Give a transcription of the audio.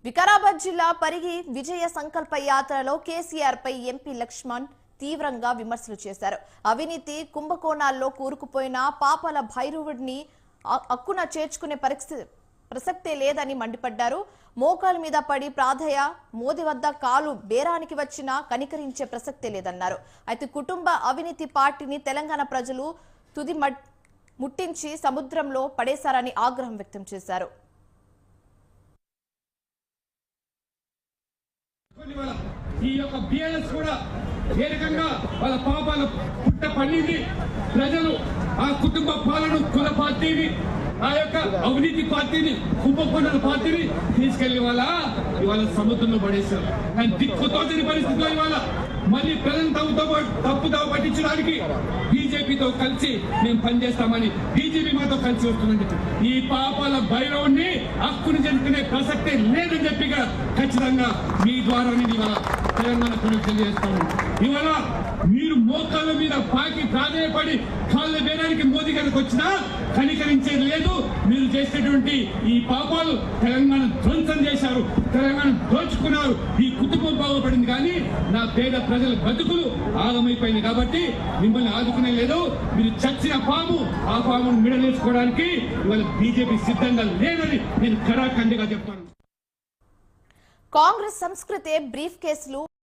వికారాబాద్ జిల్లా పరిగి విజయ సంకల్ప యాత్రలో కేసీఆర్ పై ఎంపీ లక్ష్మణ్ తీవ్రంగా విమర్శలు చేశారు. అవినీతి కుంభకోణాల్లో కూరుకుపోయిన పాపాల భైరవుడిని అక్కున చేర్చుకునే ప్రసక్తే లేదని మండిపడ్డారు. మోకాల మీద పడి ప్రాధయ మోదీ వద్ద కాలు బేరానికి వచ్చినా కనికరించే ప్రసక్తే లేదన్నారు. అయితే కుటుంబ అవినీతి పార్టీని తెలంగాణ ప్రజలు తుది ముట్టించి సముద్రంలో పడేశారని ఆగ్రహం వ్యక్తం చేశారు. ఈ యొక్క బిఎల్ఎస్ కూడా ఏ రకంగా వాళ్ళ పాపాల పుట్ట పండింది. ప్రజలు ఆ కుటుంబ పాలన కుల పార్టీని, ఆ యొక్క అవినీతి పార్టీని, కుంభకోణాల పార్టీని తీసుకెళ్లి ఇవాళ సముద్రంలో పడేశారు. కానీ దిక్కుతోచని పరిస్థితిలో ఇవాళ మళ్ళీ ప్రజలు తప్పుదావ పట్టించడానికి బీజేపీతో కలిసి మేము పనిచేస్తామని బీజేపీ మాతో కలిసి వస్తుందని ఈ పాపాల భైరవుణ్ణి హక్కుని జరుపుకునే ప్రసక్తే లేదని చెప్పి ఖచ్చితంగా మీ ద్వారా ఇవాళ తెలంగాణ ప్రజలకు తెలియజేస్తాము. ఇవాళ మీరు మోకాళ్ళ మీద పాకి ప్రాధాన్యపడి కాళ్ళ వేయడానికి మోదీ గారికి వచ్చినా కనికరించేది లేదు. మీరు చేసేటువంటి ఈ పాపాలు తెలంగాణ ధ్వంసం చేశారు, తెలంగాణ దోచుకున్నారు. ఈ కుటుంబం బాగుపడింది కానీ నా పేద ప్రజల బతుకులు ఆగమైపోయింది. కాబట్టి మిమ్మల్ని ఆదుకునే లేదు. మీరు చచ్చిన పాము, ఆ పామును మిడలేసుకోవడానికి ఇవాళ బీజేపీ సిద్ధంగా లేదని నేను ఖరాఖండిగా చెప్తాను. కాంగ్రెస్ సంస్కృతే బ్రీఫ్ కేసులు